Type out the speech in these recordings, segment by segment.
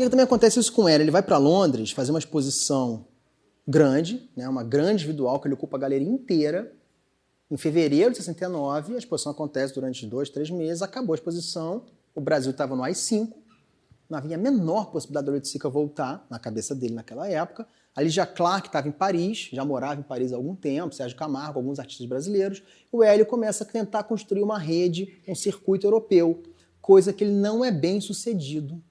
que também acontece isso com ele? Ele vai para Londres fazer uma exposição grande, né, uma grande individual, que ele ocupa a galeria inteira. Em fevereiro de 69, a exposição acontece durante 2, 3 meses, acabou a exposição, o Brasil estava no AI-5, não havia a menor possibilidade da Oiticica voltar, na cabeça dele naquela época. A Lygia Clark estava em Paris, já morava em Paris há algum tempo, Sérgio Camargo, alguns artistas brasileiros. O Hélio começa a tentar construir uma rede, um circuito europeu, coisa que ele não é bem sucedido,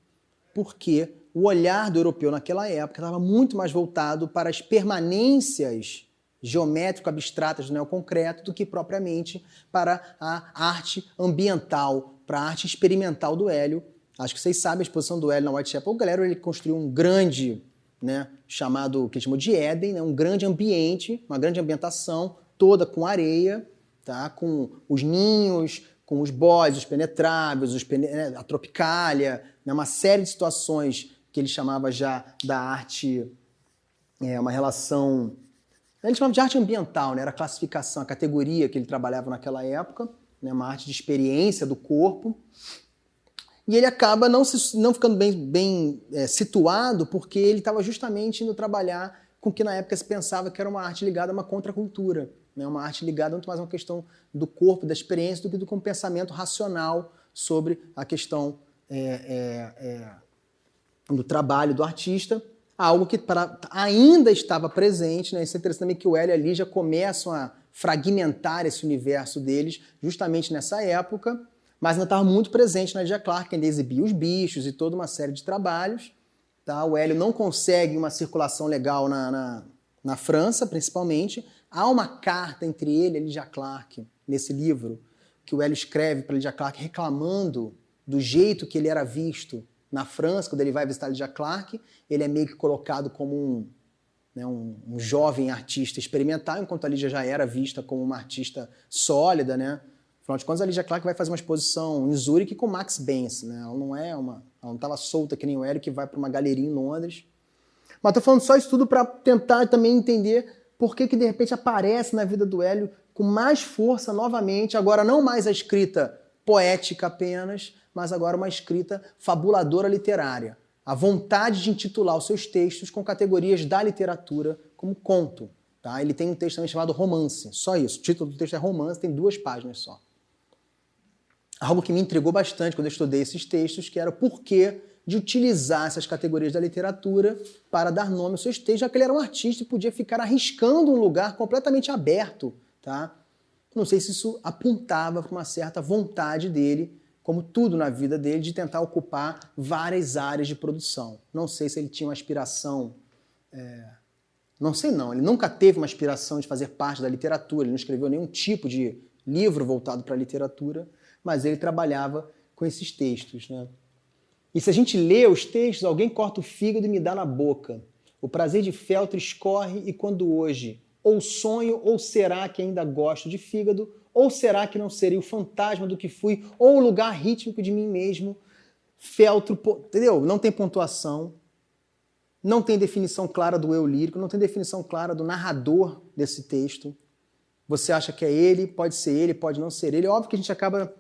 porque o olhar do europeu naquela época estava muito mais voltado para as permanências geométrico-abstratas do neoconcreto do que propriamente para a arte ambiental, para a arte experimental do Hélio. Acho que vocês sabem a exposição do Hélio na Whitechapel Gallery, ele construiu um grande, né, chamado, que ele chamou de Éden, né, um grande ambiente, uma grande ambientação, toda com areia, tá, com os ninhos, com os bóis, os penetráveis, a tropicália, né, uma série de situações que ele chamava já da arte, uma relação... Ele chamava de arte ambiental, né? Era a classificação, a categoria que ele trabalhava naquela época, né? Uma arte de experiência do corpo. E ele acaba não ficando bem situado porque ele estava justamente indo trabalhar com o que na época se pensava que era uma arte ligada a uma contracultura, né? Uma arte ligada muito mais a uma questão do corpo, da experiência, do que com um pensamento racional sobre a questão do trabalho do artista. Algo que ainda estava presente, né? Isso é interessante também que o Hélio e a Lígia começam a fragmentar esse universo deles justamente nessa época, mas ainda estava muito presente na Lygia Clark, que ainda exibia os bichos e toda uma série de trabalhos. Tá? O Hélio não consegue uma circulação legal na França, principalmente. Há uma carta entre ele e a Lygia Clark, nesse livro, que o Hélio escreve para a Lygia Clark reclamando do jeito que ele era visto na França, quando ele vai visitar a Lygia Clark. Ele é meio que colocado como um jovem artista experimental, enquanto a Lygia já era vista como uma artista sólida, né? Afinal de contas, a Lygia Clark vai fazer uma exposição em Zurique com Max Benz, né? Ela não estava solta que nem o Hélio, que vai para uma galeria em Londres. Mas estou falando só isso tudo para tentar também entender por que de repente aparece na vida do Hélio com mais força novamente, agora não mais a escrita poética apenas, mas agora uma escrita fabuladora literária. A vontade de intitular os seus textos com categorias da literatura como conto. Tá? Ele tem um texto também chamado Romance, só isso. O título do texto é Romance, tem 2 páginas só. Algo que me intrigou bastante quando eu estudei esses textos, que era o porquê de utilizar essas categorias da literatura para dar nome aos seus textos, já que ele era um artista e podia ficar arriscando um lugar completamente aberto. Tá? Não sei se isso apontava para uma certa vontade dele, como tudo na vida dele, de tentar ocupar várias áreas de produção. Não sei se ele tinha uma aspiração... Não sei não, ele nunca teve uma aspiração de fazer parte da literatura, ele não escreveu nenhum tipo de livro voltado para a literatura, mas ele trabalhava com esses textos, né? E se a gente lê os textos, alguém corta o fígado e me dá na boca. O prazer de feltro escorre e quando hoje ou sonho ou será que ainda gosto de fígado, ou será que não seria o fantasma do que fui, ou o lugar rítmico de mim mesmo? Feltro, entendeu? Não tem pontuação, não tem definição clara do eu lírico, não tem definição clara do narrador desse texto. Você acha que é ele, pode não ser ele. É óbvio que a gente acaba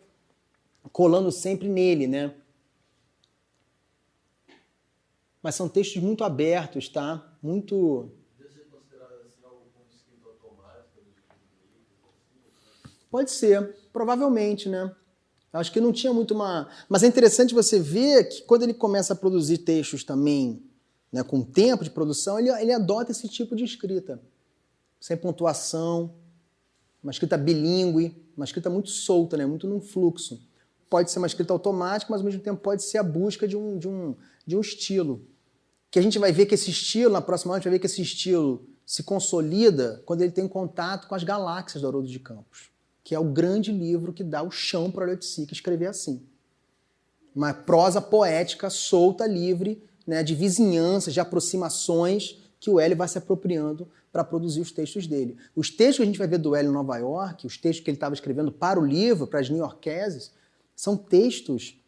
colando sempre nele, né? Mas são textos muito abertos, tá? Muito... Pode ser, provavelmente, né? Acho que não tinha muito uma... Mas é interessante você ver que quando ele começa a produzir textos também, né, com tempo de produção, ele adota esse tipo de escrita. Sem pontuação, uma escrita bilíngue, uma escrita muito solta, né, muito num fluxo. Pode ser uma escrita automática, mas ao mesmo tempo pode ser a busca de um estilo. Que a gente vai ver que esse estilo, na próxima aula, a gente vai ver que esse estilo se consolida quando ele tem contato com as galáxias do Haroldo de Campos, que é o grande livro que dá o chão para o Oiticica escrever assim. Uma prosa poética, solta, livre, né, de vizinhanças, de aproximações que o Hélio vai se apropriando para produzir os textos dele. Os textos que a gente vai ver do Hélio em Nova York, os textos que ele estava escrevendo para o livro, para as neo-iorqueses, são textos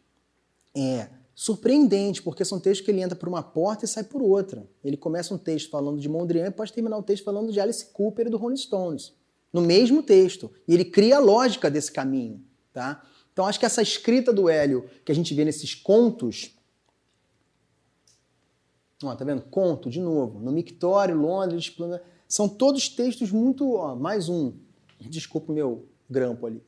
surpreendentes, porque são textos que ele entra por uma porta e sai por outra. Ele começa um texto falando de Mondrian e pode terminar o texto falando de Alice Cooper e do Rolling Stones, no mesmo texto. E ele cria a lógica desse caminho. Tá? Então acho que essa escrita do Hélio, que a gente vê nesses contos, Ó, tá vendo? Conto, de novo. No Mictório, Londres, são todos textos muito... Ó, mais um. Desculpa o meu grampo ali.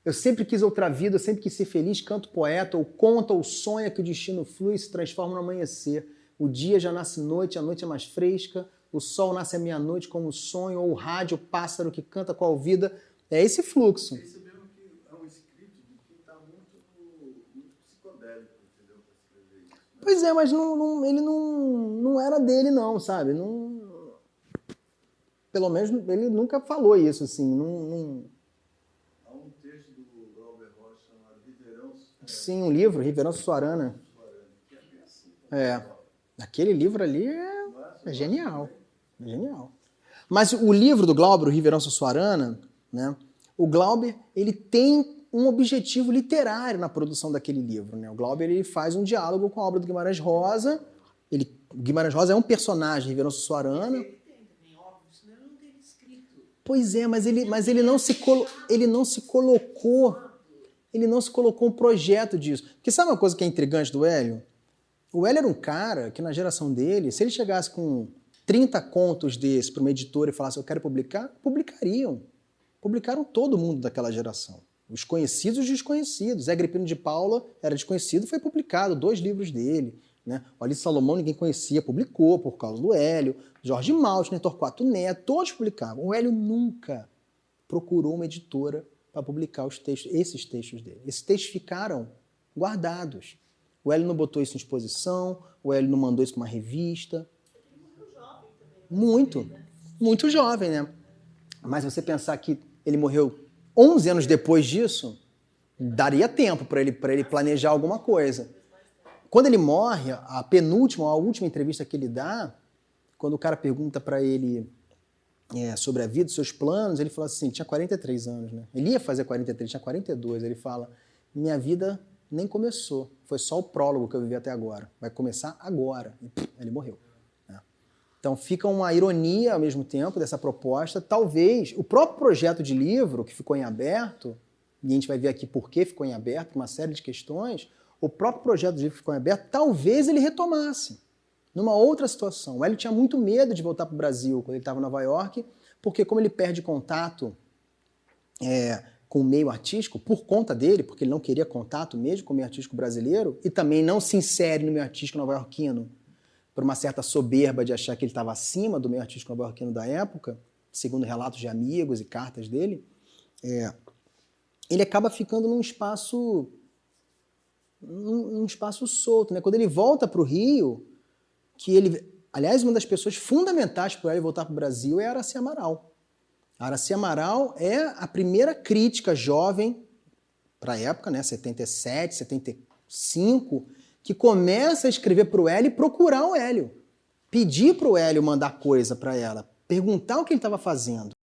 Eu sempre quis outra vida, eu sempre quis ser feliz, canto poeta, ou conta ou sonha que o destino flui e se transforma no amanhecer. O dia já nasce noite, a noite é mais fresca, o sol nasce à meia-noite como um sonho, ou o rádio, o pássaro que canta qual vida. É esse fluxo. Esse mesmo que é um escrito de quem está muito psicodélico, entendeu? Para escrever isso. Né? Pois é, mas ele não era dele não, sabe? Pelo menos ele nunca falou isso, assim, Há um texto do Glauber Rocha chamado Ribeirão... Sim, um livro, Ribeirão Sussuarana. Que é bem assim. Também. Aquele livro ali é genial. É genial. Mas o livro do Glauber, o Ribeirão Sussuarana, né? O Glauber, ele tem um objetivo literário na produção daquele livro, né? O Glauber, ele faz um diálogo com a obra do Guimarães Rosa. Guimarães Rosa é um personagem, Ribeirão Sussuarana. Pois é, mas ele não se colocou um projeto disso. Porque sabe uma coisa que é intrigante do Hélio? O Hélio era um cara que na geração dele, se ele chegasse com 30 contos desses para uma editora e falasse eu quero publicar, publicariam. Publicaram todo mundo daquela geração. Os conhecidos e os desconhecidos. Zé Agripino de Paula era desconhecido, foi publicado 2 livros dele. Né? O Alice Salomão ninguém conhecia, publicou por causa do Hélio. Jorge Maltner, Torquato Neto, todos publicavam. O Hélio nunca procurou uma editora para publicar esses textos dele. Esses textos ficaram guardados. O Hélio não botou isso em exposição, o Hélio não mandou isso para uma revista. Muito jovem, né? Mas você pensar que ele morreu 11 anos depois disso, daria tempo para ele planejar alguma coisa. Quando ele morre, a última entrevista que ele dá, quando o cara pergunta para ele sobre a vida, seus planos, ele fala assim, tinha 43 anos, né? Ele ia fazer 43, tinha 42. Ele fala, minha vida nem começou, foi só o prólogo que eu vivi até agora. Vai começar agora. E ele morreu. Né? Então fica uma ironia ao mesmo tempo dessa proposta. Talvez o próprio projeto de livro que ficou em aberto, e a gente vai ver aqui por que ficou em aberto, uma série de questões, o próprio projeto de livro que ficou em aberto, talvez ele retomasse numa outra situação. O Hélio tinha muito medo de voltar para o Brasil quando ele estava em Nova York, porque como ele perde contato com o meio artístico, por conta dele, porque ele não queria contato mesmo com o meio artístico brasileiro, e também não se insere no meio artístico nova-iorquino por uma certa soberba de achar que ele estava acima do meio artístico nova-iorquino da época, segundo relatos de amigos e cartas dele, ele acaba ficando num espaço solto. Né? Quando ele volta para o Rio, aliás, uma das pessoas fundamentais para ele voltar para o Brasil é a Araci Amaral. A Araci Amaral é a primeira crítica jovem para a época, né, 77, 75, que começa a escrever para o Hélio e procurar o Hélio. Pedir para o Hélio mandar coisa para ela, perguntar o que ele estava fazendo.